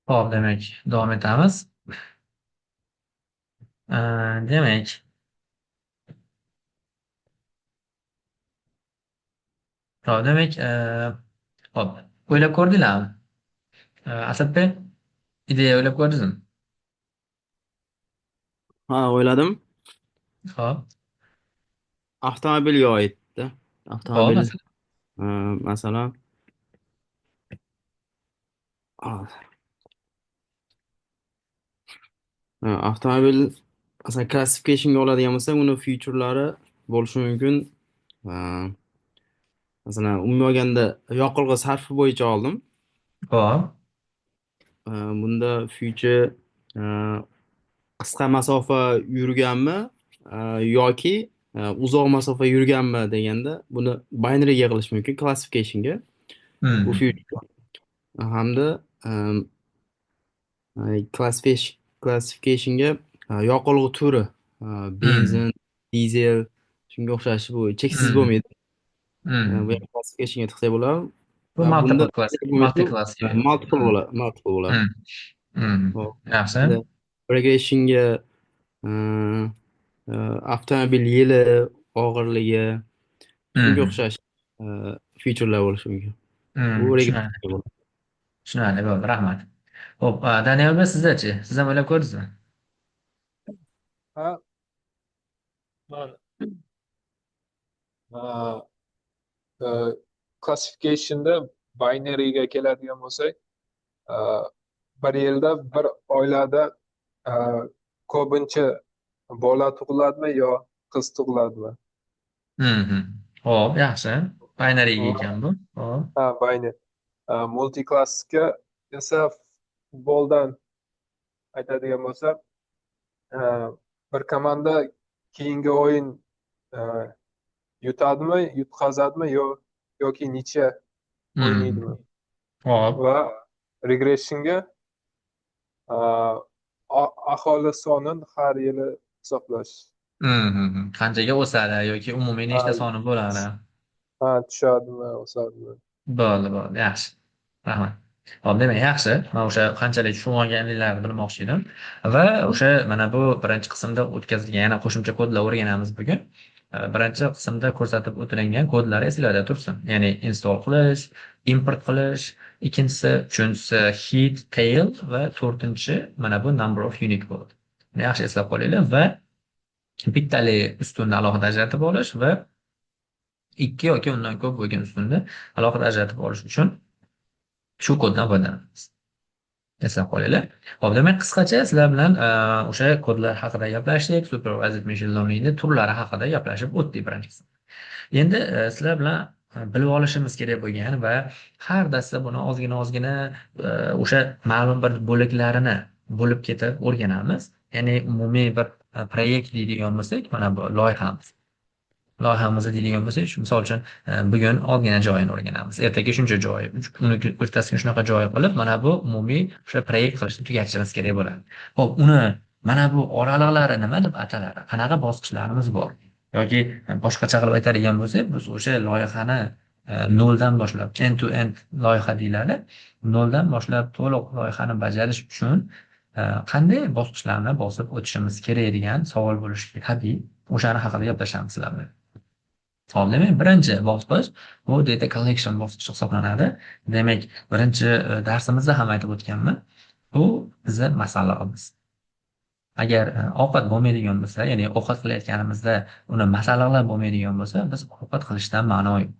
Hop, demak, davom etamiz. Demak, hop, demak, hop, o'ylab ko'rdinglarmi? Asadbek, ideya o'ylab ko'rdingizmi? Ha, o'yladim. Hop, Avtomobilga oidda. hop, Avtomobil, masalan. e, masalan, a- avtomobil masalan klassifikationga oladigan bo'lsak, uni featurelari bo'lishi mumkin. E, Masalan, umuman olganda yoqilg'i sarfi bo'yicha oldim. Hop, Bunda feature e, qisqa masofa yurganmi e, yoki uzoq masofa yurganmi deganda buni binary qilish mumkin klassifikationga. Bu hmm, feature hamda klassifikationga yoqilg'i turi hmm, benzin, dizel shunga o'xshash bu cheksiz hmm, bo'lmaydi. Bu hmm. ham klassifikationga tiqsa bo'ladi Bu va bunda multiple class, bo'lmaydi, multi-class unit. multiple Hmm, bo'ladi, multiple bo'ladi. hmm, hmm. Hop. Yaxshi. Endi regressionga e, avtomobil yili, og'irligi shunga Hmm, o'xshash featurelar bo'lishi mumkin. Bu tushunarli. regressionga bo'ladi. Tushunarli bo'ldi, rahmat. Hop, Daniel aka, sizdachi? Siz ham o'ylab ko'rdingizmi? Ha, man ha, classificationda binary'ga keladigan bo'lsak, uh, bir yilda bir oilada uh, ko'pincha bola tug'iladimi yo qiz tug'iladimi? Hmm. Hop, yaxshi. Binary ekan bu. Hop. Ha, binary. Multiklassga esa futboldan aytadigan bo'lsam, bir komanda keyingi o'yin uh, yutadimi, yutqazadimi yoki necha Hmm. o'ynaydimi? Hop. Va regressionga uh, aholi sonini har yili hisoblash. Qanchaga o'sadi yoki umumiy Ha, nechta soni bo'ladi? ha, tushadimi, o'sadimi? Bo'ldi, yaxshi. Rahmat. Hop, demak, yaxshi. Men o'sha qanchalik tushunib olganliklarini bilmoqchi edim. Va o'sha mana bu birinchi qismda o'tkazilgan yana qo'shimcha kodlar o'rganamiz bugun. Birinchi qismda ko'rsatib o'tilgan kodlar esinglarda tursin. Ya'ni install qilish, import qilish, ikkinchisi, uchinchisi hid, tail va to'rtinchi mana bu number of unique bo'ldi. Yaxshi eslab qolinglar va bittali ustunni alohida ajratib olish va ikki yoki undan ko'p bo'lgan ustunni alohida ajratib olish uchun shu koddan foydalanamiz. Eslab qolinglar. Hop, demak, qisqacha sizlar bilan o'sha kodlar haqida gaplashdik, supervised machine learningni turlari haqida gaplashib o'tdik birinchi qism. Endi sizlar bilan bilib olishimiz kerak bo'lgan va har darsda buni ozgina o'sha ma'lum bir bo'laklarini bo'lib ketib o'rganamiz. Ya'ni umumiy bir proyekt deydigan bo'lsak, mana bu loyihamizni deydigan bo'lsak, misol uchun bugun ozgina joyini o'rganamiz, ertaga shuncha joy, uni o'rtasiga shunaqa joy qilib, mana bu umumiy o'sha proyekt qilishni tugatishimiz kerak bo'ladi. Ho'p, uni mana bu oraliqlari nima deb ataladi? Qanaqa bosqichlarimiz bor? Yoki boshqacha qilib aytadigan bo'lsak, biz o'sha loyihani noldan boshlab, end to end loyiha deyiladi. Noldan boshlab to'liq loyihani bajarish uchun qanday bosqichlarni bosib o'tishimiz kerak degan savol bo'lishi tabiiy. O'shani haqida gaplashamiz sizlar bilan. Hop, demak, birinchi bosqich bu data collection bosqichi hisoblanadi. Demak, birinchi darsimizda ham aytib o'tganman. Bu bizni masallig'imiz. Agar ovqat bo'lmaydigan bo'lsa, ya'ni ovqat qilayotganimizda uni masalliqlar bo'lmaydigan bo'lsa, biz ovqat qilishdan ma'no yo'q.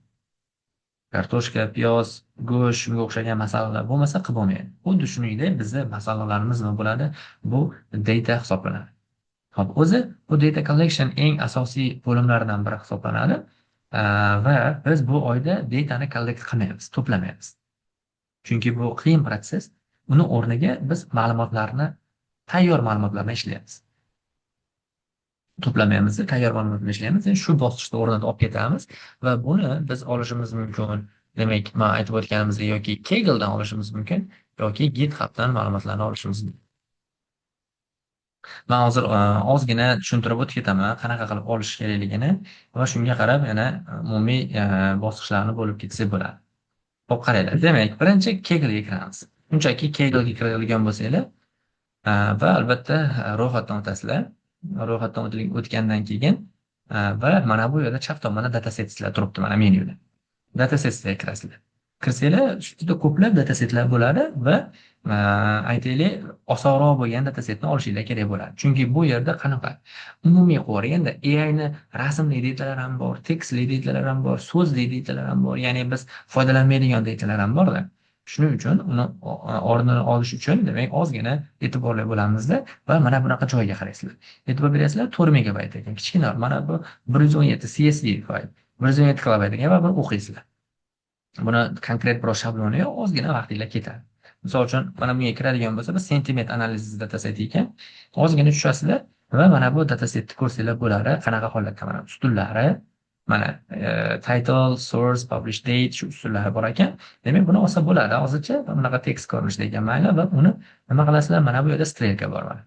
Kartoshka, piyoz, go'sht, shunga o'xshagan masalliqlar bo'lmasa qilib bo'lmaydi. Xuddi shuningdek, bizni masalliqlarimiz nima bo'ladi? Bu data hisoblanadi. Hop, o'zi bu data collection eng asosiy bo'limlaridan biri hisoblanadi. Va biz bu oyda datani collect qilmaymiz, to'plamaymiz. Chunki bu qiyin protses. Uni o'rniga biz tayyor ma'lumotlarni ishlaymiz. To'plamaymiz, tayyor ma'lumotlarni ishlaymiz. Shu bosqichda o'rnida olib ketamiz va buni biz olishimiz mumkin. Demak, men aytib o'tganimizdek, yoki Kaggledan olishimiz mumkin, yoki GitHubdan ma'lumotlarni olishimiz mumkin. Men hozir ozgina tushuntirib o'tib ketaman, qanaqa qilib olish kerakligini va shunga qarab yana umumiy bosqichlarni bo'lib ketsak bo'ladi. Xo'p, qaranglar. Demak, birinchi Kaggle'ga kiramiz. Shunchaki Kaggle'ga kiradigan bo'lsanglar va albatta ro'yxatdan o'tasizlar. Ro'yxatdan o'tgandan keyin va mana bu yerda chap tomonda datasetslar turibdi mana menyuda. Datasetsga kirasizlar. Kirsanglar juda ko'plab datasetlar bo'ladi va aytaylik osonroq bo'lgan datasetni olishinglar kerak bo'ladi. Chunki bu yerda qanaqa umumiy qilib o'rganda AI ni rasmli datalar ham bor, tekstli datalar ham bor, so'zli datalar ham bor. Ya'ni biz foydalanmaydigan datalar ham bor-da. Shuning uchun uni o'rnini olish uchun demak ozgina e'tiborli bo'lamizda va mana bunaqa joyga qaraysizlar. E'tibor berasizlar 4 megabayt ekan. Kichkina mana bu 117 CSV fayl. 117 kilobayt ekan va buni o'qiysizlar. Buni konkret bir shabloni yo'q, ozgina vaqtinglar ketadi. Misol uchun mana bunga kiradigan bo'lsa, biz sentiment analiz dataset ekan. Ozgina tushasizlar va mana bu datasetni ko'rsanglar bo'ladi. Qanaqa holatda mana ustunlari, mana title, source, publish date shu usullari bor ekan. Demak, buni olsa bo'ladi. Hozircha bunaqa tekst ko'rinishida ekan mayli va uni nima qilasizlar? Mana bu yerda strelka bor mana.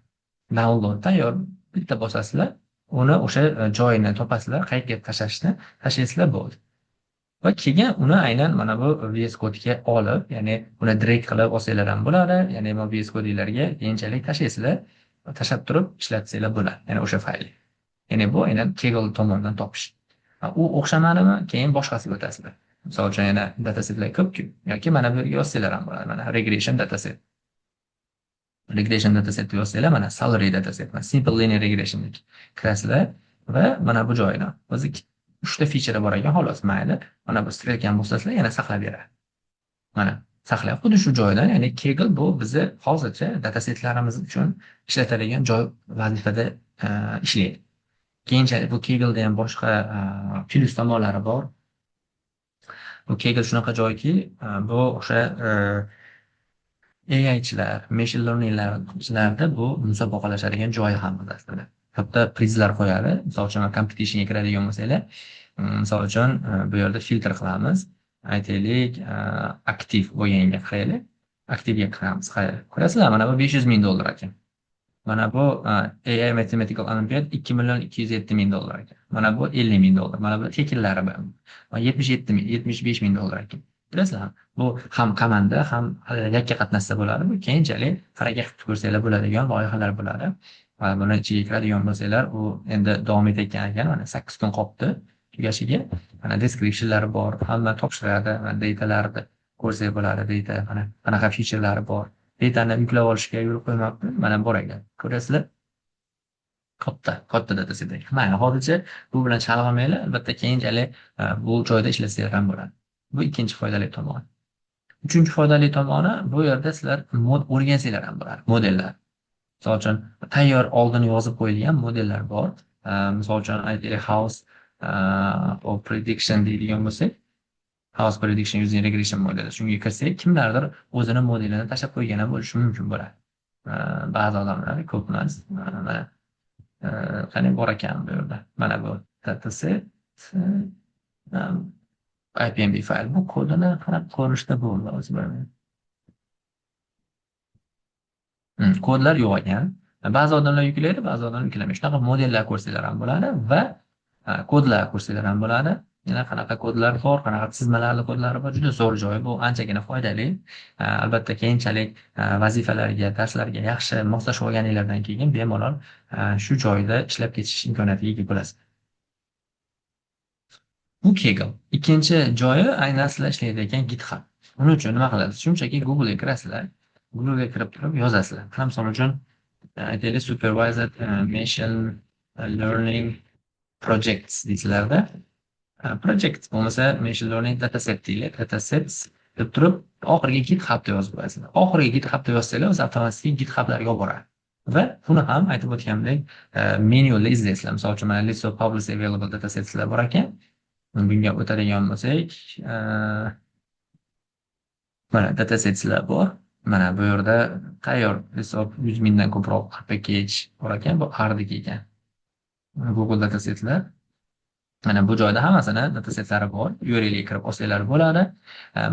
Download tayyor bitta bosasizlar, uni o'sha joyini topasizlar, qayerga tashlaysizlar bo'ldi. Va keyin uni aynan mana bu VS Code'ga olib, ya'ni uni drag qilib olsanglar ham bo'ladi, ya'ni VS Code'larga keyinchalik tashlaysizlar, tashlab turib ishlatsanglar bo'ladi, ya'ni o'sha faylni. Ya'ni bu aynan Kaggle tomonidan topish. U o'xshamadimi, keyin boshqasiga o'tasizlar. Misol uchun yana datasetlar ko'p-ku, yoki mana bu yerga yozsanglar ham bo'ladi. Mana regression dataset. Regression datasetni yozsanglar, mana salary dataset, mana simple linear regression kirasizlar va mana bu joyini o'zi 3 ta feature bor ekan, xolos mayli. Mana bu strelkani bosasizlar, yana saqlab beradi. Mana saqlab xuddi shu joydan, ya'ni Kaggle bu bizni hozircha datasetlarimiz uchun ishlatadigan joy vazifada ishlaydi. Keyinchalik bu Kaggle'da ham boshqa plyus tomonlari bor. Bu Kaggle shunaqa joyki, bu o'sha AI'chilar, machine learning'larda bu musobaqalashadigan joyi ham aslida. Katta prizlar qo'yadi. Misol uchun competitionga kiradigan bo'lsanglar, misol uchun bu yerda filtr qilamiz. Aytaylik, aktiv bo'lganiga qaraylik. Aktivga kiramiz. Ko'rasizlar, mana bu $500,000 ekan. Mana bu AI Mathematical Olympiad $2,207,000 ekan. Mana bu $50,000. Mana bu tekinlari bor. $75,000 ekan. Bilasizlarmi? Bu ham komanda, ham yakka qatnashsa bo'ladi. Bu keyinchalik harakat qilib ko'rsanglar bo'ladigan loyihalar bo'ladi. Buni ichiga kiradigan bo'lsanglar, u endi davom etayotgan ekan. Mana 8 kun qolibdi tugashiga. Mana descriptionlari bor, hamma topshiradi, mana datalarni ko'rsak bo'ladi, data mana qanaqa featurelari bor. Datani yuklab olishga yo'l qo'ymabdi. Mana bor ekan. Ko'rasizlar? Katta dataset ekan. Mana hozircha bu bilan chalg'imanglar, albatta keyinchalik bu joyda ishlasanglar ham bo'ladi. Bu ikkinchi foydali tomoni. Uchinchi foydali tomoni, bu yerda sizlar o'rgansanglar ham bo'ladi, modellar. Misol uchun tayyor oldin yozib qo'yilgan modellar bor. Misol uchun aytaylik house prediction deydigan bo'lsak, house prediction using regression modeli. Shunga kirsak, kimlardir o'zini modelini tashlab qo'ygan bo'lishi mumkin bo'ladi. Ba'zi odamlar ko'p emas. Mana qani bor ekan bu yerda. Mana bu dataset IPMB fayl. Bu kodini qarab ko'rishda bo'ldi o'zi bilmayman. Kodlar yo'q ekan. Ba'zi odamlar yuklaydi, ba'zi odamlar yuklamaydi. Shunaqa modellar ko'rsanglar ham bo'ladi va kodlar ko'rsanglar ham bo'ladi. Yana qanaqa kodlar bor, qanaqa chizmalarli kodlari bor, juda zo'r joyi. Bu anchagina foydali. Albatta keyinchalik vazifalarga, darslarga yaxshi moslashib olganinglardan keyin bemalol shu joyda ishlab ketish imkoniyatiga ega bo'lasiz. Bu Kaggle. Ikkinchi joyi aynan sizlar ishlaydigan GitHub. Uning uchun nima qilasiz? Shunchaki Google'ga kirasizlar. Google'ga kirib turib yozasizlar. Misol uchun aytaylik supervised machine learning projects deysizlarda. Project bo'lmasa machine learning dataset deyiladi. Datasets deb turib oxiriga GitHub deb yozib qo'yasizlar. Oxiriga GitHub deb yozsanglar, o'zi avtomatik GitHublarga olib boradi. Va buni ham aytib o'tganimdek menyuda izlaysizlar. Misol uchun mana list of publicly available datasetslar bor ekan. Bunga o'tadigan bo'lsak, mana datasetslar bor. Mana bu yerda tayyor hisob 100 mingdan ko'proq package bor ekan, bu hardiki ekan. Google datasetlar. Mana bu joyda hammasini datasetlari bor. URLga kirib olsanglar bo'ladi.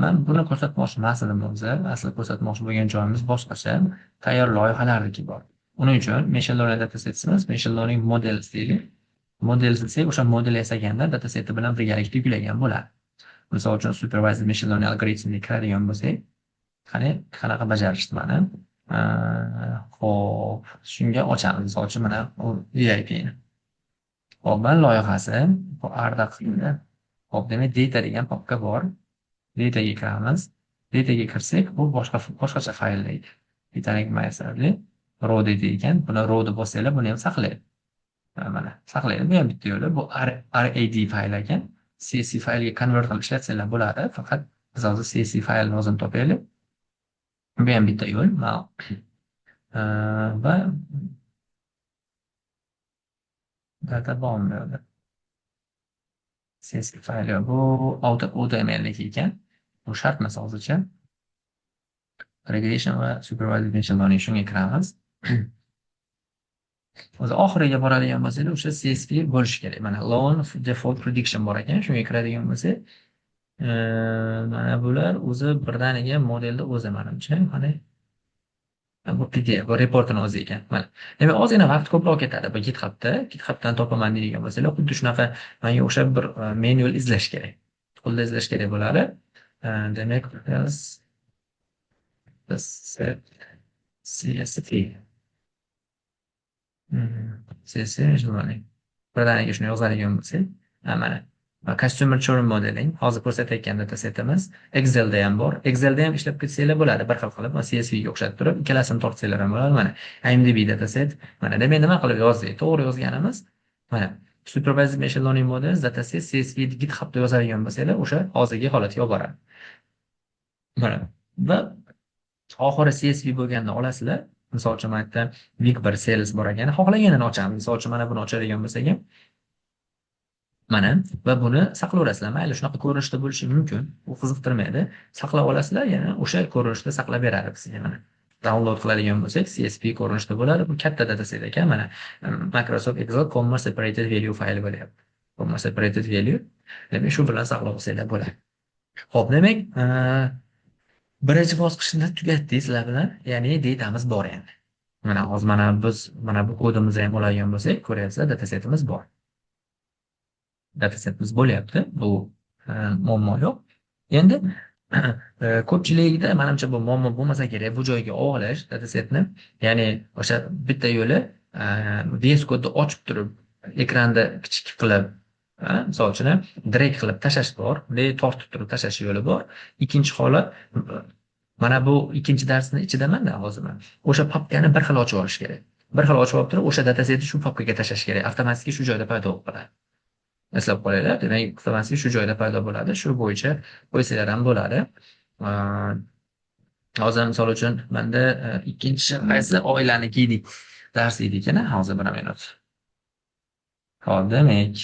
Men buni ko'rsatmoqchi emas edim o'zi. Asli ko'rsatmoqchi bo'lgan joyimiz boshqacha. Tayyor loyihalarniki bor. Uning uchun machine learning datasetsimiz, machine learning models deylik. Model desak, o'sha model yasaganda dataseti bilan birgalikda yuklagan bo'ladi. Misol uchun supervised machine learning algoritmiga kiradigan bo'lsak, Qani, qanaqa bajarishdi mana. Xo'p, shunga ochamiz. Misol uchun mana u VIPni. Hop, mana loyihasi. Bu Arda qildi. Hop, demak, data degan papka bor. Dataga kiramiz. Dataga kirsak, bu boshqacha fayllaydi. Bittalik maysarli raw data ekan. Buni raw deb bossanglar, buni ham saqlaydi. Mana saqlaydi. Bu ham bitta yo'li. Bu RAD fayl ekan. CSV faylga konvert qilib ishlatsanglar bo'ladi. Faqat biz hozir CSV faylni o'zini topaylik. Bu ham bitta yo'l. Va data bormi yo'lda? CSV fayl yo'q. Bu OTMLniki ekan. Bu shart emas hozircha. Regression va supervised machine learning shunga kiramiz. O'zi oxiriga boradigan bo'lsak, o'sha CSV bo'lishi kerak. Mana loan default prediction bor ekan, shunga kiradigan bo'lsak, mana bular o'zi birdaniga modelda o'zi menimcha, mana bu PDF, bu reportini o'zi ekan. Mana. Demak, ozgina vaqt ko'proq ketadi bu GitHubdan topaman deydigan bo'lsalar, xuddi shunaqa menga o'xshab bir manual izlash kerak. Qo'lda izlash kerak bo'ladi. Demak, biz CSV CSV birdaniga shuni yozadigan bo'lsak, mana customer churn modeling hozir ko'rsatayotgan datasetimiz Excelda ham bor. Excelda ham ishlab ketsanglar bo'ladi, bir xil qilib, CSV ga o'xshatib turib, ikkalasini tortsanglar ham bo'ladi. Mana IMDb dataset. Mana demak nima qilib yozdik? To'g'ri yozganimiz. Mana supervised machine learning models dataset CSV GitHubda yozadigan bo'lsanglar, o'sha hozirgi holatiga olib boradi. Mana va oxiri CSV bo'lganda olasizlar. Misol uchun mana yerda big bir sales bor ekan. Xohlaganini ochamiz. Misol uchun mana buni ochadigan bo'lsak ham mana va buni saqlayverasizlar. Mayli shunaqa ko'rinishda bo'lishi mumkin. U qiziqtirmaydi. Saqlab olasizlar, yana o'sha ko'rinishda saqlab beradi bizga mana. Download qiladigan bo'lsak, CSV ko'rinishda bo'ladi. Bu katta dataset ekan. Mana Microsoft Excel comma separated value fayli bo'lyapti. Comma separated value. Demak, shu bilan saqlab olsanglar bo'ladi. Xo'p, demak, birinchi bosqichni tugatdik sizlar bilan. Ya'ni datamiz bor endi. Mana hozir biz bu kodimizni ham oladigan bo'lsak, ko'ryapsizlar, datasetimiz bor. Datasetimiz bo'lyapti. Bu muammo yo'q. Endi ko'pchilikda menimcha bu muammo bo'lmasa kerak, bu joyga olish datasetni. Ya'ni o'sha bitta yo'li VS Code'ni ochib turib, ekranda kichik qilib, misol uchun drag qilib tashlash bor, tortib turib tashlash yo'li bor. Ikkinchi holat mana bu ikkinchi darsning ichidamanda hozir men. O'sha papkani bir xil ochib olish kerak. Bir xil ochib olib turib, o'sha datasetni shu papkaga tashlash kerak. Avtomatik shu joyda paydo bo'lib qoladi. Eslab qolinglar, demak, avtomatik shu joyda paydo bo'ladi. Shu bo'yicha qo'ysanglar ham bo'ladi. Hozir misol uchun menda ikkinchi qaysi oilaniki edik dars edik-a, hozir 1 minut. Hop, demak,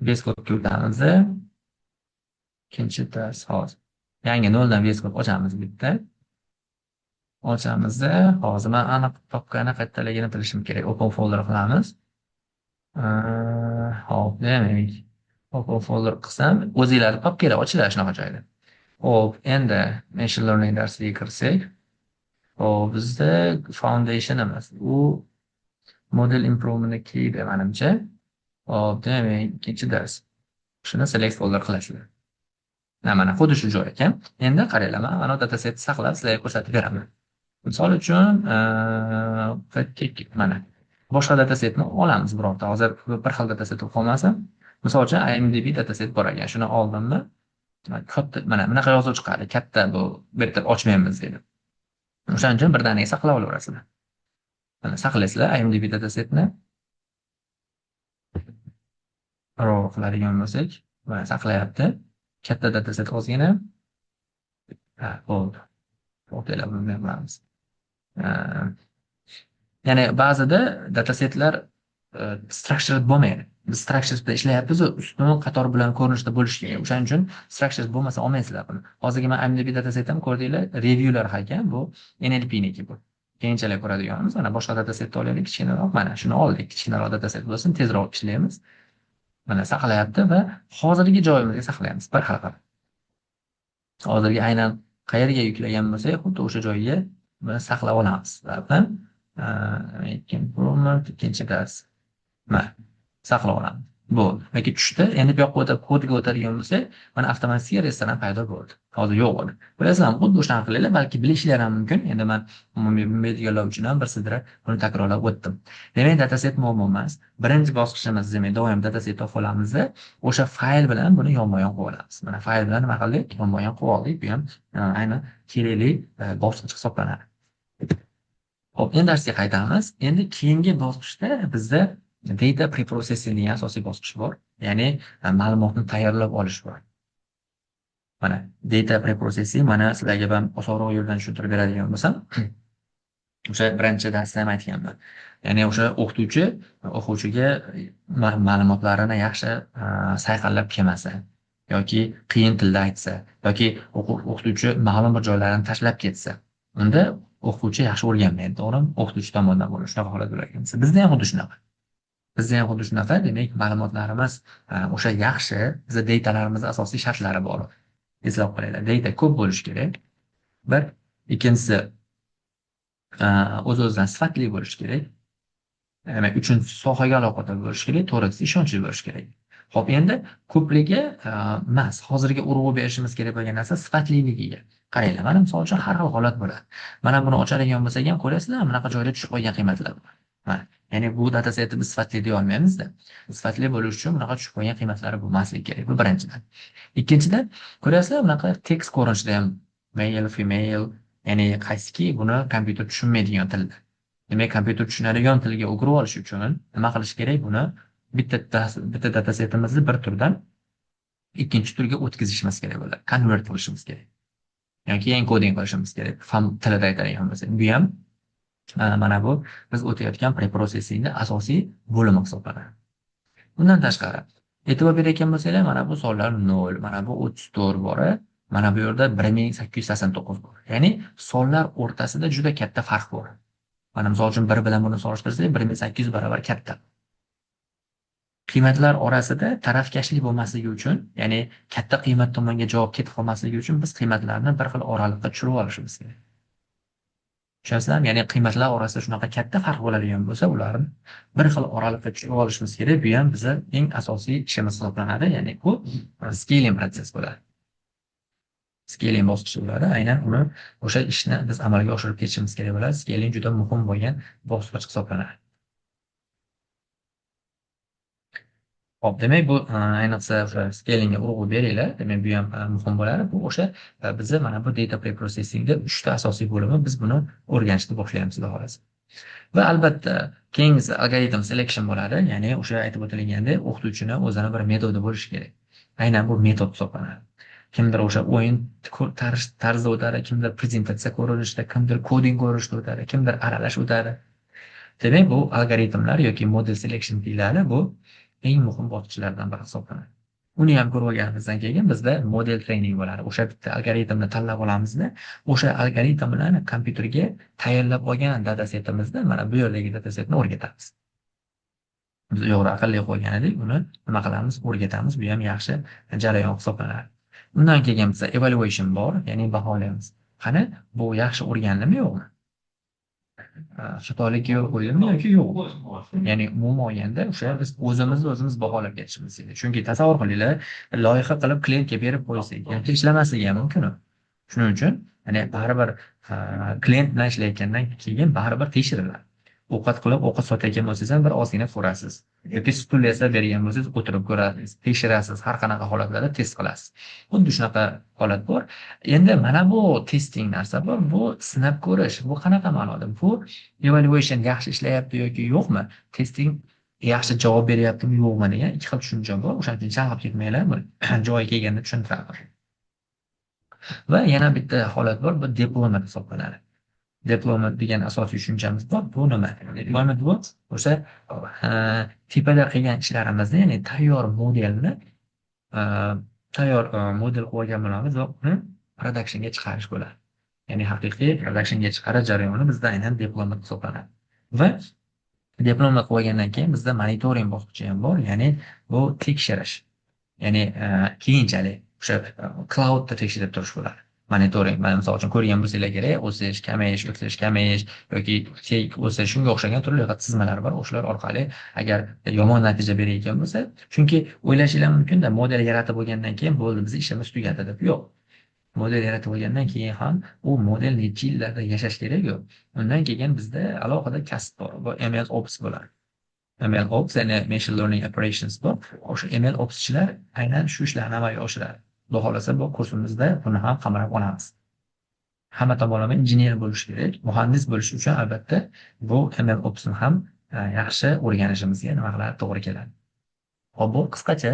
VS Code'ga o'tamiz. Ikkinchi dars hozir. Yangi noldan VS Code ochamiz bitta. Ochamiz. Hozir men aniq papkani qayerdaligini bilishim kerak. Open folder qilamiz. Hop, demak, open folder qilsam, o'zingizlar papkalar ochiladi shunaqa joyda. Hop, endi machine learning darsiga kirsak, hop, bizda foundation emas, u model improvementniki edi menimcha. Hop, demak, ikkinchi dars. Shuni select folder qilasizlar. Mana xuddi shu joy ekan. Endi qaranglar, mana datasetni saqlab sizlarga ko'rsatib beraman. Misol uchun, mana boshqa datasetni olamiz birorta. Hozir bir xil dataset qolmasin. Misol uchun IMDb dataset bor ekan. Shuni oldimmi? Katta mana bunaqa yozuv chiqadi. Katta bu yerda ochmaymiz dedi. O'shaning uchun birdaniga saqlab olaverasizlar. Mana saqlaysizlar IMDb datasetni. Raw qiladigan bo'lsak, mana saqlayapti. Katta dataset ozgina. Bo'ldi. O'taylar bilmaymiz. Ya'ni ba'zida datasetlar structured bo'lmaydi. Biz structuredda ishlayapmiz, ustun qator bilan ko'rinishda bo'lishi kerak. O'shaning uchun structured bo'lmasa olmaysizlar buni. Hozirgi men IMDb datasetdan ko'rdinglar, reviewlar ekan, bu NLP niki bu. Keyinchalik ko'radiganimiz, mana boshqa datasetni olaylik, kichkinaroq, mana shuni oldik. Kichkinaroq dataset bo'lsin, tezroq ishlaymiz. Mana saqlayapti va hozirgi joyimizga saqlayamiz. Bir xil qilib. Hozirgi aynan qayerga yuklagan bo'lsak, xuddi o'sha joyga buni saqlab olamiz. Improvement ikkinchi dars. Mana saqlab olamiz. Bu yoki tushdi. Endi bu yoqqa o'tib kodga o'tadigan bo'lsak, mana avtomatik restoran paydo bo'ldi. Hozir yo'q edi. Bilasizlarmi, xuddi o'shanaqa qilinglar, balki bilishinglar ham mumkin. Endi men umumiy bilmaydiganlar uchun ham bir sidra buni takrorlab o'tdim. Demak, dataset muammo emas. Birinchi bosqichimiz, demak, doim dataset topib olamiz. O'sha fayl bilan buni yonma-yon qilib olamiz. Mana fayl bilan nima qildik? Yonma-yon qilib oldik. Bu ham aynan kerakli bosqich hisoblanadi. Xo'p, endi darsga qaytamiz. Endi keyingi bosqichda bizda data preprocessing degan asosiy bosqich bor. Ya'ni ma'lumotni tayyorlab olish bor. Mana data preprocessing, mana sizlarga ham osonroq yo'ldan tushuntirib beradigan bo'lsam, o'sha birinchi darsda ham aytganman. Ya'ni o'sha o'qituvchi o'quvchiga ma'lumotlarini yaxshi sayqallab kelmasa yoki qiyin tilda aytsa yoki o'qituvchi ma'lum bir joylarini tashlab ketsa, unda o'quvchi yaxshi o'rganmaydi, to'g'rimi? O'qituvchi tomonidan bo'ladi. Shunaqa holat bo'larkan. Bizda ham xuddi shunaqa. Demak, ma'lumotlarimiz o'sha yaxshi, bizda datalarimizda asosiy shartlari bor. Eslab qolinglar. Data ko'p bo'lishi kerak. Bir, ikkinchisi o'z-o'zidan sifatli bo'lishi kerak. Demak, uchinchisi sohaga aloqador bo'lishi kerak, to'rtinchisi ishonchli bo'lishi kerak. Xo'p, endi ko'pligi emas, hozirgi urg'u berishimiz kerak bo'lgan narsa sifatliligiga. Qaranglar, mana misol uchun har xil holat bo'ladi. Mana buni ochadigan bo'lsak ham ko'rasizlar, bunaqa joyda tushib qolgan qiymatlar bor. Mana, ya'ni bu datasetni biz sifatli deya olmaymiz-da. Sifatli bo'lish uchun bunaqa tushib qolgan qiymatlari bo'lmasligi kerak. Bu birinchidan. Ikkinchidan, ko'rasizlar, bunaqa tekst ko'rinishida ham male, female, ya'ni qaysiki buni kompyuter tushunmaydigan tilda. Demak, kompyuter tushunadigan tilga o'girib olish uchun nima qilish kerak? Buni bitta datasetimizni bir turdan ikkinchi turga o'tkazishimiz kerak bo'ladi. Convert qilishimiz kerak. Yoki encoding qilishimiz kerak. Fam tilida aytadigan bo'lsak. Bu ham mana bu biz o'tayotgan preprocessingning asosiy bo'limi hisoblanadi. Bundan tashqari, e'tibor berayotgan bo'lsanglar, mana bu sonlar 0, mana bu 34 bor, mana bu yerda 1889 bor. Ya'ni sonlar o'rtasida juda katta farq bor. Mana misol uchun 1 bilan buni solishtirsak, 1800 barobar katta. Qiymatlar orasida tarafkashlik bo'lmasligi uchun, ya'ni katta qiymat tomonga javob ketib qolmasligi uchun biz qiymatlarni bir xil oraliqqa tushirib olishimiz kerak. Tushunasizlarmi? Ya'ni qiymatlar orasida shunaqa katta farq bo'ladigan bo'lsa, ularni bir xil oraliqqa tushirib olishimiz kerak. Bu ham bizning eng asosiy ishimiz hisoblanadi. Ya'ni bu scaling protsess bo'ladi. Scaling bosqichi bo'ladi. Aynan uni o'sha ishni biz amalga oshirib ketishimiz kerak bo'ladi. Scaling juda muhim bo'lgan bosqich hisoblanadi. Hop, demak bu ayniqsa scalingga urg'u beringlar. Demak, bu ham muhim bo'ladi. Bu o'sha bizni mana bu data preprocessingda 3 ta asosiy bo'limi, biz buni o'rganishni boshlaymiz xudo xolasa. Va albatta keyingisi algoritm selection bo'ladi. Ya'ni o'sha aytib o'tilgandek, o'qituvchini o'zini bir metodi bo'lishi kerak. Aynan bu metod hisoblanadi. Kimdir o'sha o'yin tarzida o'tadi, kimdir prezentatsiya ko'rinishida, kimdir koding ko'rinishida o'tadi, kimdir aralash o'tadi. Demak, bu algoritmlar yoki model selection deyiladi. Bu eng muhim bosqichlardan biri hisoblanadi. Uni ham ko'rib olganimizdan keyin bizda model training bo'ladi. O'sha bitta algoritmni tanlab olamizda, o'sha algoritm bilan kompyuterga tayyorlab olgan datasetimizda mana bu yerdagi datasetni o'rgatamiz. Biz u yoqda aqlli qo'ygan edik, uni nima qilamiz? O'rgatamiz. Bu ham yaxshi jarayon hisoblanadi. Undan keyin bizda evaluation bor, ya'ni baholaymiz. Qani, bu yaxshi o'rgandimi yo'qmi? Xatolik qo'yilmi yoki yo'q? Ya'ni umuman olganda o'sha biz o'zimiz baholab ketishimiz kerak. Chunki tasavvur qilinglar, loyiha qilib klientga berib qo'ysak, yoki ishlamasligi ham mumkin. Shuning uchun, ya'ni baribir klient bilan ishlayotgandan keyin baribir tekshiriladi. Ovqat qilib, ovqat sotayotgan bo'lsangiz ham bir ozgina ko'rasiz. Yoki stul yasab bergan bo'lsangiz, o'tirib ko'rasiz, tekshirasiz, har qanaqa holatlarda test qilasiz. Xuddi shunaqa holat bor. Endi mana bu testing narsa bor, bu sinab ko'rish. Bu qanaqa ma'noda? Bu evaluation yaxshi ishlayapti yoki yo'qmi? Testing yaxshi javob beryaptimi yo'qmi degan ikki xil tushuncha bor. O'shaning uchun chalg'ib ketmanglar, joyi kelganda tushuntiraman. Va yana bitta holat bor, bu deployment hisoblanadi. Deployment degan asosiy tushunchamiz bor. Bu nima? Deployment bu o'sha tepada qilgan ishlarimizni, ya'ni tayyor modelni tayyor model qo'ygan bo'lamiz va uni productionga chiqarish bo'ladi. Ya'ni haqiqiy productionga chiqarish jarayoni bizda aynan deployment hisoblanadi. Va deployment qo'ygandan keyin bizda monitoring bosqichi ham bor, ya'ni bu tekshirish. Ya'ni keyinchalik o'sha cloudda tekshirib turish bo'ladi. monitoring. Mana misol uchun ko'rgan bo'lsanglar kerak, o'sish, kamayish yoki chek o'sish shunga o'xshagan turli xil tizmalar bor. O'shalar orqali agar yomon natija berayotgan bo'lsa, chunki o'ylashinglar mumkinda, model yaratib bo'lgandan keyin bo'ldi, biz ishimiz tugadi deb. Yo'q. Model yaratib olgandan keyin ham u model necha yillarda yashash kerak-ku. Undan keyin bizda alohida kasb bor. Bu MLOps bo'ladi. MLOps ya'ni Machine Learning Operations bor. O'sha MLOpschilar aynan shu ishlarni amalga oshiradi. Xudo xolasa bu kursimizda buni ham qamrab olamiz. Hamma tomonlama injener bo'lish kerak. Muhandis bo'lish uchun albatta bu MLOpsni ham yaxshi o'rganishimizga nima qiladi, to'g'ri keladi. Hop, bu qisqacha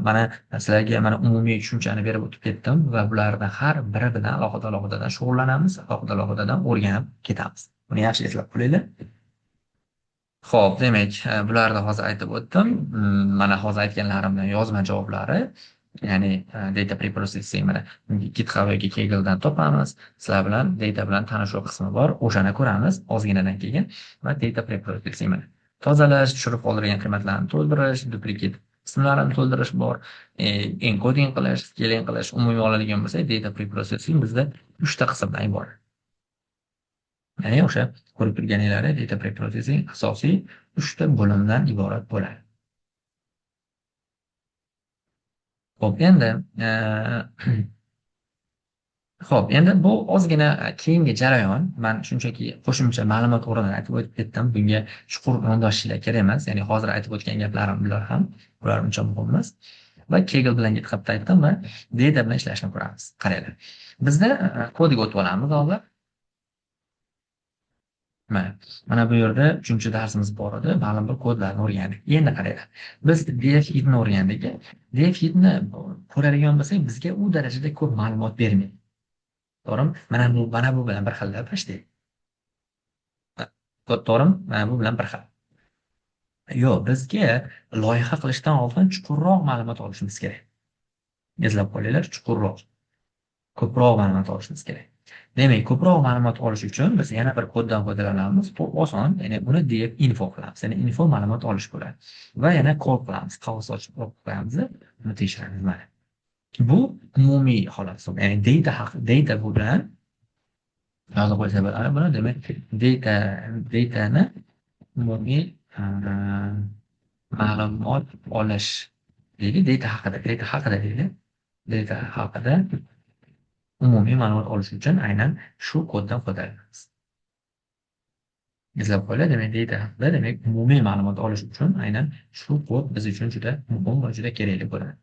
mana sizlarga mana umumiy tushunchani berib o'tib ketdim va bularni har biri bilan alohida-alohidadan shug'ullanamiz, alohida-alohidadan o'rganib ketamiz. Buni yaxshi eslab qo'yinglar. Xo'p, demak, bularni hozir aytib o'tdim. Mana hozir aytganlarimdan yozma javoblari, ya'ni data preprocessing mana GitHub yoki Kaggle'dan topamiz. Sizlar bilan data bilan tanishuv qismi bor, o'shani ko'ramiz ozginadan keyin va data preprocessing mana tozalash, tushirib qoldirgan qiymatlarni to'ldirish, duplicate qismlarini to'ldirish bor, encoding qilish, scaling qilish. Umumiy oladigan bo'lsak, data preprocessing bizda 3 ta qismdan iborat. Ya'ni o'sha ko'rib turganingizdek, data preprocessing asosiy 3 ta bo'limdan iborat bo'ladi. Xo'p, endi bu ozgina keyingi jarayon. Men shunchaki qo'shimcha ma'lumot o'rnida aytib o'tib ketdim. Bunga chuqur yondashishlar kerak emas. Ya'ni hozir aytib o'tgan gaplarim bular uncha muhim emas. Va Kaggle bilan GitHubda aytdim va data bilan ishlashni ko'ramiz. Qaranglar. Bizda kodiga o'tib olamiz hozir. Mana bu yerda 3-darsimiz bor edi. Ma'lum bir kodlarni o'rgandik. Endi qaranglar. Biz def-hidni o'rgandik. Def-hidni ko'radigan bo'lsak, bizga u darajada ko'p ma'lumot bermaydi. To'g'rimi? Mana bu bilan bir xilda tashlaydi. To'g'rimi? Mana bu bilan bir xil. Yo'q, bizga loyiha qilishdan oldin chuqurroq ma'lumot olishimiz kerak. Eslab qolinglar, chuqurroq. Ko'proq ma'lumot olishimiz kerak. Demak, ko'proq ma'lumot olish uchun biz yana bir koddan foydalanamiz. Bu oson, ya'ni buni def info qilamiz. Ya'ni info ma'lumot olish bo'ladi. Va yana call qilamiz, qavs ochib qo'yamiz, buni tekshiramiz mana. Bu umumiy holat hisoblanadi. Ya'ni data bu bilan yozib qo'ysa bo'ladi. Buni demak datani umumiy ma'lumot olish deydi. Data haqida umumiy ma'lumot olish uchun aynan shu koddan foydalanamiz. Eslab qo'yinglar, demak data haqida, demak umumiy ma'lumot olish uchun aynan shu kod biz uchun juda muhim va juda kerakli bo'ladi.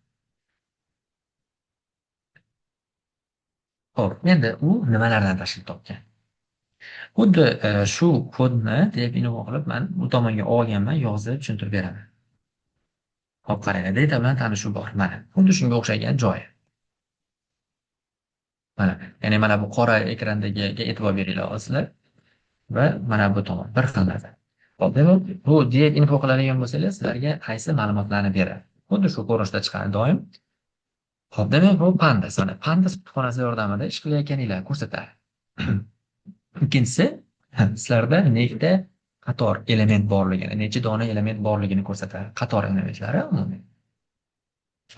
Xo'p, endi u nimalardan tashkil topgan? Xuddi shu kodni deb info qilib men bu tomonga olganman, yozib tushuntirib beraman. Xo'p, qaranglar, data bilan tanishuv bor. Mana xuddi shunga o'xshagan joyi. Mana, ya'ni mana bu qora ekrandagiga e'tibor beringlar hozir va mana bu tomon bir xillarda. Xo'p, demak, bu deb info qiladigan bo'lsangiz, sizlarga qaysi ma'lumotlarni beradi? Xuddi shu ko'rinishda chiqadi doim. Xo'p, demak, bu pandas. Mana pandas kutubxonasi yordamida ish qilayotganinglarni ko'rsatadi. Ikkinchisi, sizlarda nechta qator element borligini, necha dona element borligini ko'rsatadi. Qator elementlari umumiy.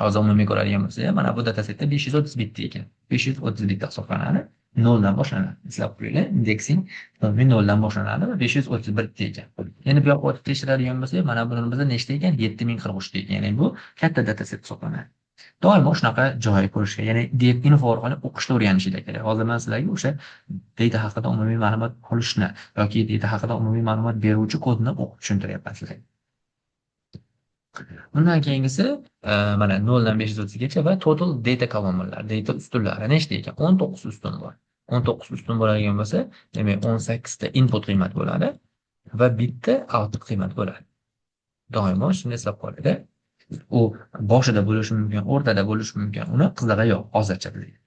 Hozir umumiy ko'radigan bo'lsak, mana bu datasetda 530 bitta ekan. 530 bitta hisoblanadi. 0 dan boshlanadi. Eslab qo'yinglar, indeksing 0 dan boshlanadi va 531 bitta ekan. Endi bu yoqqa o'tib tekshiradigan bo'lsak, mana buning bizda nechta ekan? 7043 ta ekan. Ya'ni bu katta dataset hisoblanadi. Doimo shunaqa joy ko'rishga, ya'ni deb info orqali o'qishni o'rganishinglar kerak. Hozir men sizlarga o'sha data haqida umumiy ma'lumot olishni yoki data haqida umumiy ma'lumot beruvchi kodni o'qib tushuntiryapman sizlarga. Bundan keyingisi mana 0 dan 530 gacha va total data columnlar, data ustunlari nechta ekan? 19 ustun bor. 19 ustun bo'ladigan bo'lsa, demak 18 ta input qiymat bo'ladi va bitta output qiymat bo'ladi. Doimo shuni eslab qolinglar. U boshida bo'lishi mumkin, o'rtada bo'lishi mumkin. Uni qizig'i yo'q, hozircha bizga.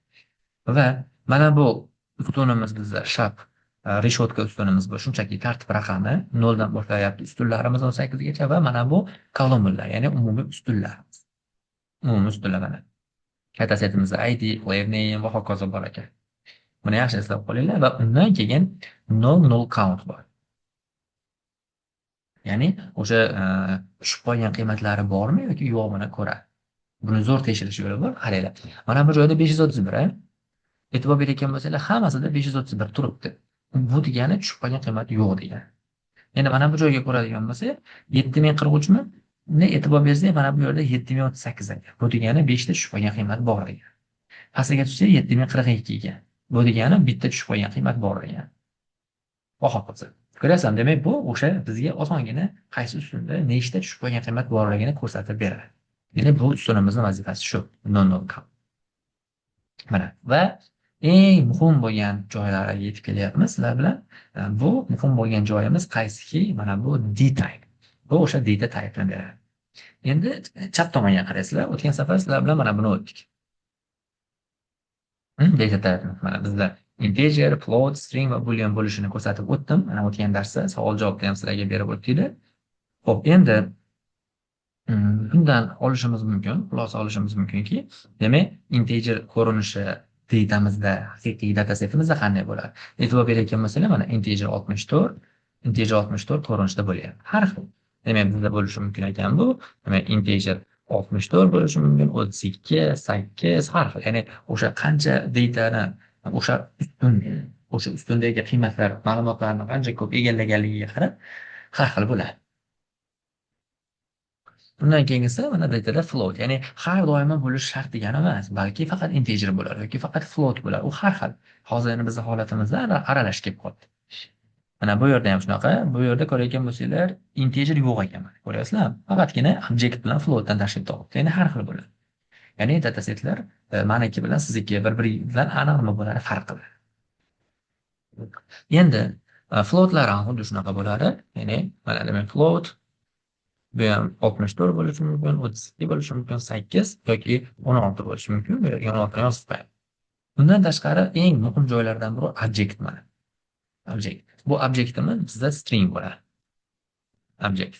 Va mana bu ustunimiz bizda shart reshotka ustunimiz bu shunchaki tartib raqami 0 dan boshlayapti. Ustunlarimiz 18 gacha va mana bu kolumnlar, ya'ni umumiy ustunlarimiz. Umumiy ustunlar mana. Katta setimizda ID, player name va hokazo bor ekan. Buni yaxshi eslab qolinglar va undan keyin null count bor. Ya'ni o'sha tushib qolgan qiymatlari bormi yoki yo'qmi ko'radi. Buni zo'r tekshirish yo'li bor. Qaranglar. Mana bu joyda 531, e'tibor berayotgan bo'lsanglar, hammasida 531 turibdi. Bu degani tushib qolgan qiymat yo'q degani. Endi mana bu joyga ko'radigan bo'lsak, 7043 mi? Ne e'tibor bersangiz, mana bu yerda 7038 ekan. Bu degani 5 ta tushib qolgan qiymat bor degan. Pastiga tushsa 7042 ekan. Bu degani bitta tushib qolgan qiymat bor degan. Va hokazo. Ko'rasizmi? Demak, bu o'sha bizga osongina qaysi ustunda nechta tushib qolgan qiymat borligini ko'rsatib beradi. Ya'ni bu ustunimizning vazifasi shu. Non count. Mana va eng muhim bo'lgan joylarga yetib kelyapmiz sizlar bilan. Bu muhim bo'lgan joyimiz qaysiki? Mana bu D type. Bu o'sha data type'ni beradi. Endi chap tomonga qarasizlar. O'tgan safar sizlar bilan mana buni o'tdik. Data type mana bizda integer, float, string va boolean bo'lishini ko'rsatib o'tdim. Mana o'tgan darsda savol-javobda ham sizlarga berib o'tdik. Xo'p, endi bundan olishimiz mumkin, xulosa olishimiz mumkinki, demak, integer ko'rinishi datamizda, haqiqiy data setimizda qanday bo'ladi? E'tibor berayotgan bo'lsanglar, mana integer 64 ko'rinishda bo'lyapti. Har xil. Demak, bizda bo'lishi mumkin ekan bu. Demak, integer 64 bo'lishi mumkin, 32, 8 har xil. Ya'ni o'sha qancha datani, o'sha ustundagi qiymatlar, ma'lumotlarni qancha ko'p egallaganligiga qarab har xil bo'ladi. Bundan keyingisi mana datada float, ya'ni har doimo bo'lishi shart degani emas, balki faqat integer bo'lar yoki faqat float bo'lar. U har xil. Hozir endi bizning holatimizda aralash kelib qoldi. Mana bu yerda ham shunaqa. Bu yerda ko'rayotgan bo'lsanglar, integer yo'q ekan. Ko'ryapsizlarmi? Faqatgina object bilan floatdan tashkil topibdi. Ya'ni har xil bo'ladi. Ya'ni datasetlar meniki bilan sizniki bir-biri bilan aniq nima bo'ladi, farq qiladi. Endi floatlar ham xuddi shunaqa bo'ladi. Ya'ni mana demak float bu ham 64 bo'lishi mumkin, 32 bo'lishi mumkin, 8 yoki 16 bo'lishi mumkin. Bu yerga 16 ni yozib qo'ying. Bundan tashqari eng muhim joylardan biri object mana. Object. Bu objektimiz bizda string bo'ladi. Object.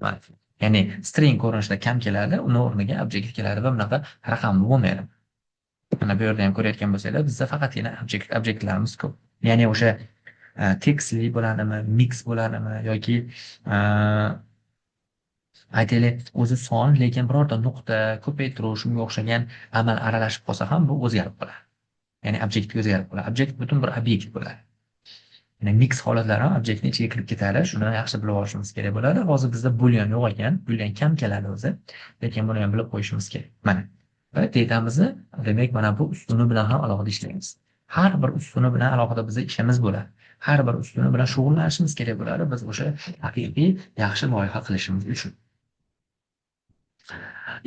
Mana. Ya'ni string ko'rinishida kam keladi, uni o'rniga object keladi va bunaqa raqamli bo'lmaydi. Mana bu yerda ham ko'rayotgan bo'lsanglar, bizda faqatgina objektlarimiz ko'p. Ya'ni o'sha textli bo'ladimi, mix bo'ladimi yoki aytaylik o'zi son, lekin birorta nuqta, ko'paytiruv, shunga o'xshagan amal aralashib qolsa ham bu o'zgarib qoladi. Ya'ni objektga o'zgarib qoladi. Objekt butun bir obyekt bo'ladi. Ya'ni mix holatlari ham objektning ichiga kirib ketadi. Shuni yaxshi bilib olishimiz kerak bo'ladi. Hozir bizda boolean yo'q ekan, boolean kam keladi o'zi. Lekin buni ham bilib qo'yishimiz kerak. Mana. Va datamizni demak mana bu ustuni bilan ham alohida ishlaymiz. Har bir ustuni bilan alohida bizning ishimiz bo'ladi. Har bir ustuni bilan shug'ullanishimiz kerak bo'ladi biz o'sha haqiqiy yaxshi loyiha qilishimiz uchun.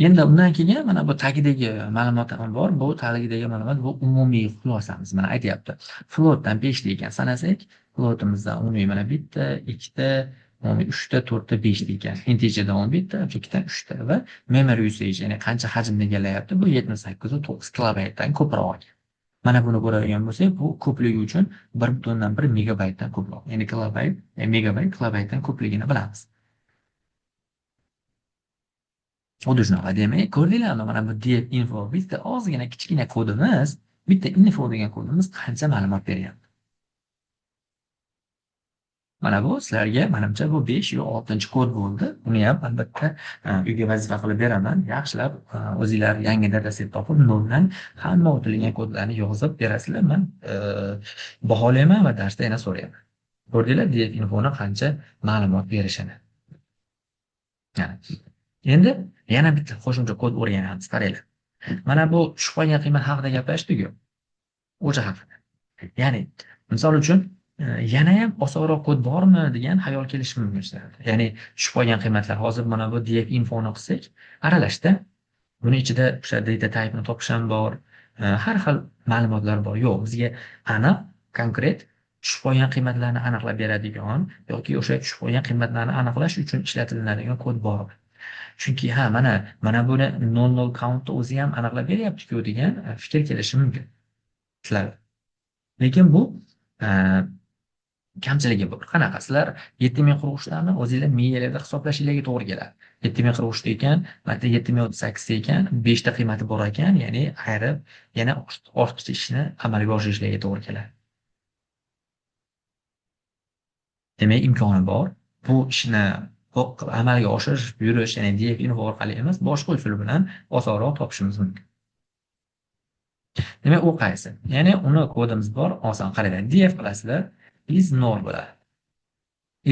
Endi undan keyin mana bu tagidagi ma'lumot ham bor. Bu tagidagi ma'lumot bu umumiy xulosamiz. Mana aytayapti. Floatdan 5 ta ekan sanasak, floatimizdan umumiy mana bitta, ikkita, 3 ta, 4 ta, 5 ta ekan. Integerdan 11 ta, objectdan 3 ta va memory usage, ya'ni qancha hajmni egallayapti? Bu 78.9 kilobaytdan ko'proq. Mana buni ko'radigan bo'lsak, bu ko'pligi uchun 1.1 megabaytdan ko'proq. Ya'ni kilobayt, megabayt, kilobaytdan ko'pligini bilamiz. Xuddi shunaqa demak, ko'rdinglarmi? Mana bu def info bitta ozgina kichkina kodimiz, bitta info degan kodimiz qancha ma'lumot beryapti. Mana bu sizlarga menimcha bu 5 yo 6-chi kod bo'ldi. Buni ham albatta uyga vazifa qilib beraman. Yaxshilab o'zingizlar yangi dataset topib, noldan hamma o'tilgan kodlarni yozib berasizlar. Men baholayman va darsda yana so'rayman. Ko'rdinglar, def infoni qancha ma'lumot berishini. Endi yana bitta qo'shimcha kod o'rganamiz, qaranglar. Mana bu tushib qolgan qiymat haqida gaplashdik-ku. O'sha haqida. Ya'ni, misol uchun, yana ham osonroq kod bormi degan xayol kelishi mumkin sizlarda. Ya'ni tushib qolgan qiymatlar hozir mana bu def infoni qilsak, aralashda. Buni ichida o'sha data type'ni topish ham bor, har xil ma'lumotlar bor. Yo'q, bizga aniq, konkret tushib qolgan qiymatlarni aniqlab beradigan yoki o'sha tushib qolgan qiymatlarni aniqlash uchun ishlatiladigan kod bor. Chunki mana buni non countni o'zi ham aniqlab beryapti-ku degan fikr kelishi mumkin sizlarga. Lekin bu kamchiligi bor. Qanaqa? Sizlar 7043 ni o'zingizlar miyalarda hisoblashingizga to'g'ri keladi. 7043 ekan, mana 7038 ekan, 5 ta qiymati bor ekan, ya'ni ayirib yana ortiqcha ishni amalga oshirishlarga to'g'ri keladi. Demak, imkoni bor. Bu ishni amalga oshirish, buyurish, ya'ni def info orqali emas, boshqa usul bilan osonroq topishimiz mumkin. Demak, u qaysi? Ya'ni uni kodimiz bor, oson qaranglar. Def qilasizlar, is 0 bo'ladi.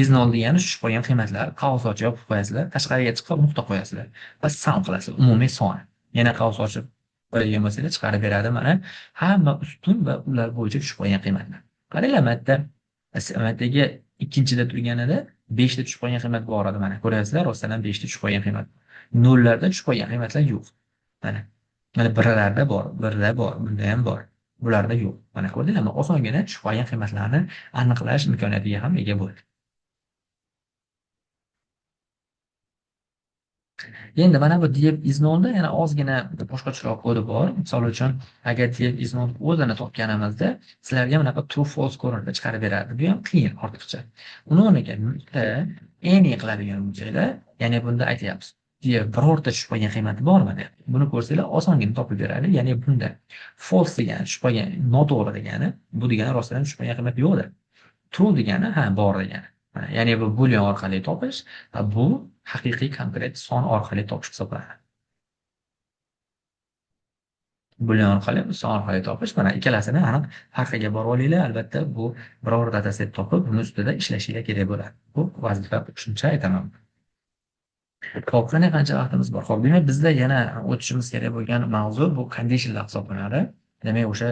Is 0 degani tushib qolgan qiymatlar, qavs ochib yopib qo'yasizlar, tashqariga chiqib nuqta qo'yasizlar va sum qilasizlar. Umumiy son. Yana qavs ochib qo'yadigan bo'lsangiz chiqarib beradi. Mana hamma ustun va ular bo'yicha tushib qolgan qiymatlar. Qaranglar, matdagi ikkinchida turganida 5 ta tushib qolgan qiymat bor edi. Mana ko'ryapsizlar, rostdan 5 ta tushib qolgan qiymat. Nollarda tushib qolgan qiymatlar yo'q. Mana birlarda bor, birda bor, bunda ham bor. Bularda yo'q. Mana ko'rdinglarmi? Osongina tushib qolgan qiymatlarni aniqlash imkoniyatiga ham ega bo'ldi. Endi mana bu def is 0 da yana ozgina boshqacharoq kodi bor. Misol uchun, agar def is 0 o'zini topganimizda, sizlarga bunaqa true false ko'rinishda chiqarib beradi. Bu ham qiyin ortiqcha. Uni o'rniga nuqta any qiladigan bo'lsanglar, ya'ni bunda aytyapmiz. Def birorta tushib qolgan qiymati bormi deb. Buni ko'rsanglar osongina topib beradi. Ya'ni bunda false degani tushib qolgan, noto'g'ri degani, bu degani rostdan tushib qolgan qiymat yo'q deb. True degani bor degani. Ya'ni bu boolean orqali topish, bu haqiqiy konkret son orqali topish hisoblanadi. Boolean orqali, son orqali topish, mana ikkalasini aniq farqiga borib olinglar. Albatta, bu biror dataset topib, buni ustida ishlashinglar kerak bo'ladi. Bu vazifa, shuncha aytaman. Xo'p, qanday qancha vaqtimiz bor? Xo'p, demak, bizda yana o'tishimiz kerak bo'lgan mavzu bu conditionlar hisoblanadi. Demak, o'sha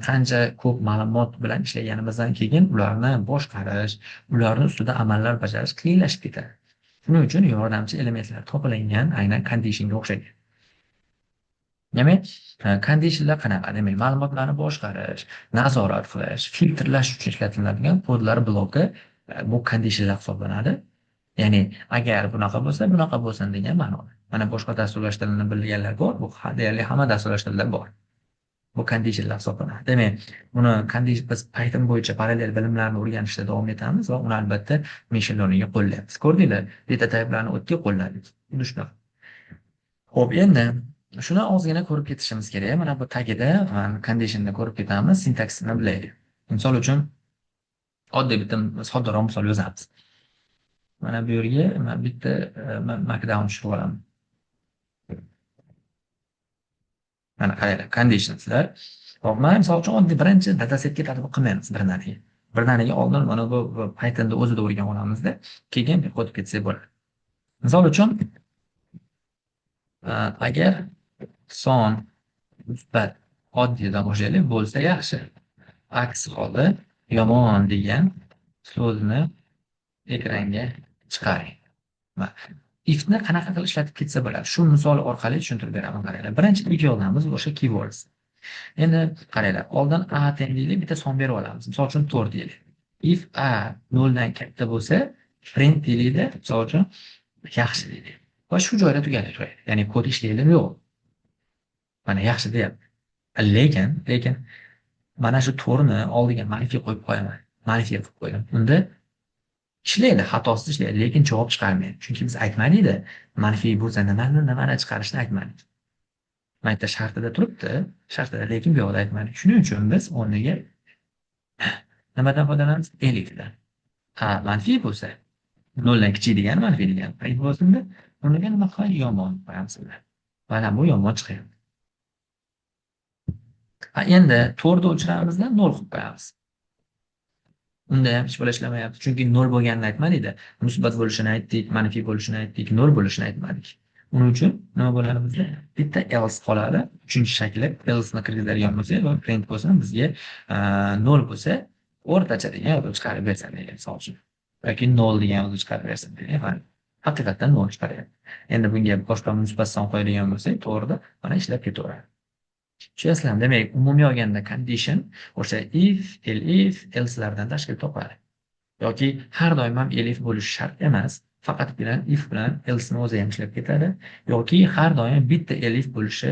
qancha ko'p ma'lumot bilan ishlaganimizdan keyin ularni boshqarish, ularni ustida amallar bajarish qiyinlashib ketadi. Shuning uchun yordamchi elementlar topilingan aynan conditionga o'xshagan. Demak, conditionlar qanaqa? Demak, ma'lumotlarni boshqarish, nazorat qilish, filtrlash uchun ishlatiladigan kodlar bloki bu conditionlar hisoblanadi. Ya'ni agar bunaqa bo'lsin degan ma'noda. Mana boshqa dasturlash tilini bilganlar bor, bu deyarli hamma dasturlash tilida bor. Bu conditionlar hisoblanadi. Demak, buni biz Python bo'yicha parallel bilimlarni o'rganishda davom etamiz va uni albatta machine learningga qo'llaymiz. Ko'rdinglar, data type'larni o'tga qo'lladik. Shunaqa. Xo'p, endi shuni ozgina ko'rib ketishimiz kerak. Mana bu tagida conditionni ko'rib ketamiz, sintaksini bilaylik. Misol uchun oddiy bitta soddoroq misol yozamiz. Mana bu yerga men bitta markdown tushirib olaman. Mana qaranglar, conditionslar. Hop, men misol uchun oddiy birinchi datasetga tadbiq qilmaymiz birdaniga. Birdaniga oldin mana bu Pythonda o'zida o'rganib olamizda, keyin o'tib ketsak bo'ladi. Misol uchun agar son musbat oddiydan boshlaylik bo'lsa yaxshi. Aks holda yomon degan so'zni ekranga chiqaring. Ifni qanaqa qilib ishlatib ketsa bo'ladi? Shu misol orqali tushuntirib beraman, qaranglar. Birinchi if yozamiz, o'sha keywords. Endi qaranglar, oldin a teng deylik, bitta son berib olamiz. Misol uchun 4 deylik. If a 0 dan katta bo'lsa, print deylik-da, misol uchun yaxshi deylik. Va shu joyda tugatadi. Ya'ni kod ishlaydi yo'q. Mana yaxshi deyapti. Lekin mana shu 4 ni oldiga manfiy qo'yib qo'yaman. Manfiy qilib qo'ydim. Unda ishlaydi, xatosiz ishlaydi, lekin javob chiqarmaydi. Chunki biz aytmadik-da, manfiy bo'lsa nimani chiqarishni aytmadik. Mayda shartida turibdi, shartida, lekin bu yoqda aytmadik. Shuning uchun biz o'rniga nimadan foydalanamiz? Elifdan. Manfiy bo'lsa, 0 dan kichik degani manfiy degani. Qayt bo'lsinda, o'rniga nima qilamiz? Yomon qo'yamizlar. Mana bu yomon chiqadi. Endi 4 ni o'chiramizdan 0 qilib qo'yamiz. Unda ham hech bola ishlamayapti. Chunki 0 bo'lganini aytmadik-da. Musbat bo'lishini aytdik, manfiy bo'lishini aytdik, 0 bo'lishini aytmadik. Uning uchun nima bo'ladi bizda? Bitta else qoladi. Uchinchi shakli else ni kirgizadigan bo'lsak va print bo'lsa bizga 0 bo'lsa, o'rtacha degan yozib chiqarib bersa degan misol uchun. Yoki 0 degan yozib chiqarib bersa degan. Haqiqatan 0 chiqaryapti. Endi bunga boshqa musbat son qo'yadigan bo'lsak, to'g'rida mana ishlab ketaveradi. Tushunasizlarmi? Demak, umumiy olganda condition o'sha if, elif, else'lardan tashkil topadi. Yoki har doim ham elif bo'lishi shart emas, faqatgina if bilan else ni o'zi ham ishlab ketadi. Yoki har doim bitta elif bo'lishi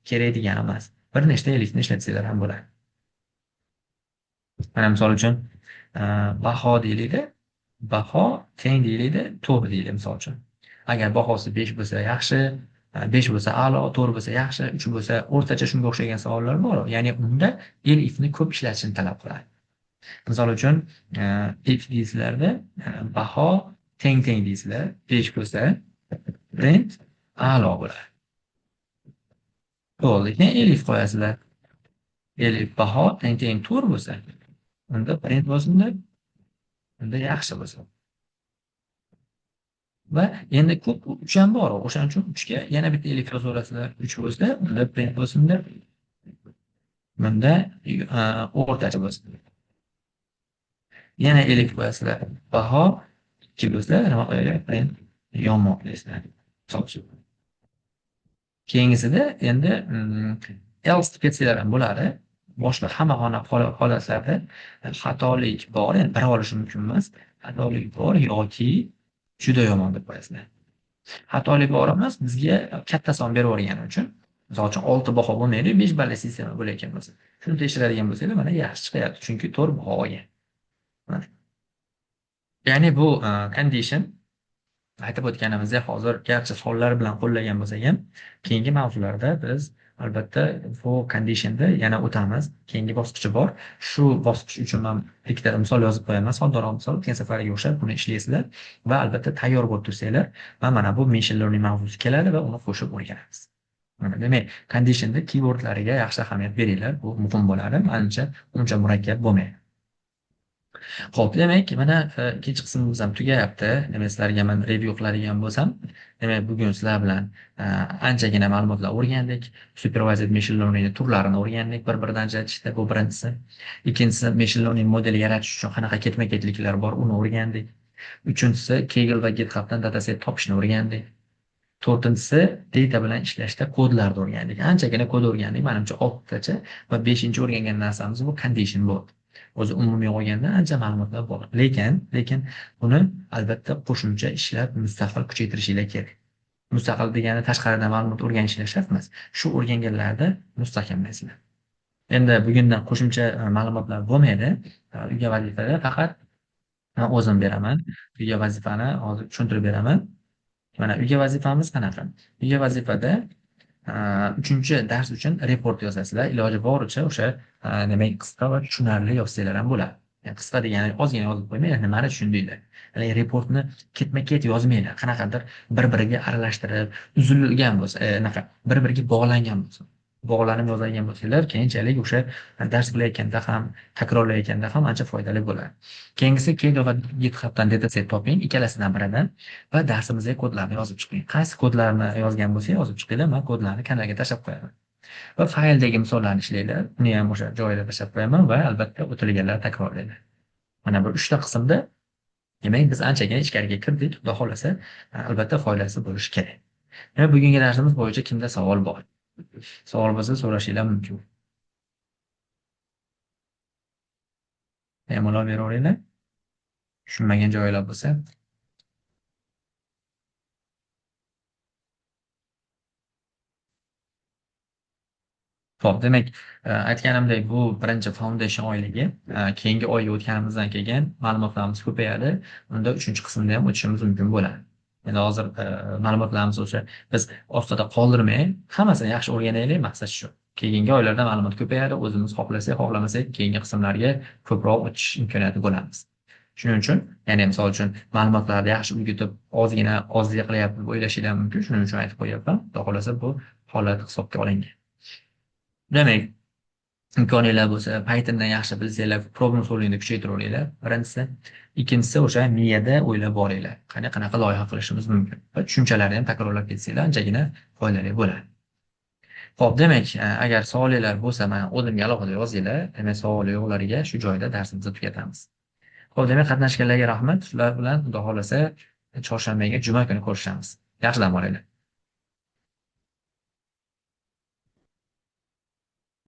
kerak degani emas. Bir nechta elifni ishlatsanglar ham bo'ladi. Mana misol uchun baho deylik-da, baho teng deylik-da, 4 deylik misol uchun. Agar bahosi 5 bo'lsa yaxshi, 5 bo'lsa a'lo, 4 bo'lsa yaxshi, 3 bo'lsa o'rtacha, shunga o'xshagan savollar bor. Ya'ni unda elifni ko'p ishlatishni talab qiladi. Misol uchun if deysizlarda baho teng deysizlar, 5 bo'lsa print a'lo bo'ladi. Bo'ldi, keyin elif qo'yasizlar. elif baho teng 4 bo'lsa, unda print bo'lsinda, unda yaxshi bo'lsa. Va endi ko'p 3 ham bor. O'shaning uchun 3 ga yana bitta elif yozaverasizlar. 3 bo'lsa, unda print bo'lsinda, bunda o'rtacha bo'lsin. Yana elif qo'yasizlar. Baho 2 bo'lsa, nima qo'yaylik? Print yonmoq deysizlar. Misol uchun. Keyingisida endi else deb ketsanglar ham bo'ladi. Boshqa hamma holatlarda xatolik bor, endi bir olishi mumkin emas. Xatolik bor yoki juda yomon deb qo'yasizlar. Xatolik bor emas, bizga katta son berib yuborgani uchun, misol uchun 6 baho bo'lmaydi, 5 balli sistema bo'layotgan bo'lsa, shuni tekshiradigan bo'lsanglar, mana yaxshi chiqyapti, chunki 4 baho olgan. Ya'ni bu condition aytib o'tganimizdek, hozir garchi sonlar bilan qo'llagan bo'lsak ham, keyingi mavzularda biz albatta bu conditionda yana o'tamiz. Keyingi bosqichi bor. Shu bosqich uchun men ikkita misol yozib qo'yaman. Soddoroq misol, o'tgan safariga o'xshab buni ishlaysizlar va albatta tayyor bo'lib tursanglar, mana bu machine learning mavzusi keladi va uni qo'shib o'rganamiz. Demak, conditionda keywordlariga yaxshi ahamiyat beringlar. Bu muhim bo'ladi. Uncha murakkab bo'lmaydi. Xo'p, demak, mana ikkinchi qismimiz ham tugayapti. Demak, sizlarga men review qiladigan bo'lsam, demak, bugun sizlar bilan anchagina ma'lumotlar o'rgandik. Supervised machine learning turlarini o'rgandik, bir-biridan ajratishda bu birinchisi. Ikkinchisi, machine learning modeli yaratish uchun qanaqa ketma-ketliklar bor, uni o'rgandik. Uchinchisi, Kaggle va GitHubdan dataset topishni o'rgandik. To'rtinchisi, data bilan ishlashda kodlarni o'rgandik. Anchagina kod o'rgandik, menimcha 6 tacha va 5-chi o'rgangan narsamiz bu condition bo'ldi. O'zi umumiy olganda ancha ma'lumotlar bor. Lekin buni albatta qo'shimcha ishlab mustaqil kuchaytirishinglar kerak. Mustaqil degani tashqaridan ma'lumot o'rganishinglar shart emas. Shu o'rganganlarda mustahkamlaysizlar. Endi bugundan qo'shimcha ma'lumotlar bo'lmaydi. Uyga vazifada faqat men o'zim beraman. Uyga vazifani hozir tushuntirib beraman. Mana uyga vazifamiz qanaqa? Uyga vazifada 3-dars uchun report yozasizlar. Iloji boricha o'sha demak qisqa va tushunarli yozsanglar ham bo'ladi. Yani qisqa degani ozgina yozib qo'ymanglar, nimani tushundinglar. Ya'ni reportni ketma-ket yozmanglar. Qanaqadir bir-biriga aralashtirib, uzilgan bo'lsa, bir-biriga bog'langan bo'lsa. Bog'lanib yozadigan bo'lsanglar, keyinchalik o'sha dars qilayotganda ham, takrorlayotganda ham ancha foydali bo'ladi. Keyingisi Kaggle va GitHubdan dataset toping, ikkalasidan biridan va darsimizga kodlarni yozib chiqing. Qaysi kodlarni yozgan bo'lsa, yozib chiqinglar, men kodlarni kanalga tashlab qo'yaman. Va fayldagi misollarni ishlanglar. Uni ham o'sha joyida tashlab qo'yaman va albatta o'tilganlar takrorlaylar. Mana bu 3 ta qismda demak biz anchagina ichkariga kirdik. Xudo xolasa, albatta foydasi bo'lishi kerak. Mana bugungi darsimiz bo'yicha kimda savol bor? Savol bo'lsa so'rashinglar mumkin. Bemalol beraveringlar. Tushunmagan joylar bo'lsa. Xo'p, demak, aytganimdek bu birinchi foundation oyligi. Keyingi oyga o'tganimizdan keyin ma'lumotlarimiz ko'payadi. Unda 3-qismda ham o'tishimiz mumkin bo'ladi. Endi hozir ma'lumotlarimiz o'sha biz ostida qoldirmay, hammasini yaxshi o'rganaylik, maqsad shu. Keyingi oylarda ma'lumot ko'payadi, o'zimiz xohlasak, xohlamasak keyingi qismlarga ko'proq o'tish imkoniyati bo'lamiz. Shuning uchun, ya'ni misol uchun ma'lumotlarni yaxshi o'rgatib, ozgina qilyapti deb o'ylashinglar mumkin. Shuning uchun aytib qo'yapman. Xudo xolasa bu holat hisobga olingan. Demak, imkoniyatlar bo'lsa, Pythondan yaxshi bilsanglar, problem solvingni kuchaytiraveringlar. Birinchisi, ikkinchisi o'sha miyada o'ylab boringlar. Qanaqa loyiha qilishimiz mumkin va tushunchalarni ham takrorlab ketsanglar, anchagina foydali bo'ladi. Xo'p, demak, agar savolinglar bo'lsa, men o'zimga alohida yozinglar. Demak, savol yo'qlariga shu joyda darsimizni tugatamiz. Xo'p, demak, qatnashganlarga rahmat. Sizlar bilan Xudo xolasa chorshanbaga, juma kuni ko'rishamiz. Yaxshi dam olinglar.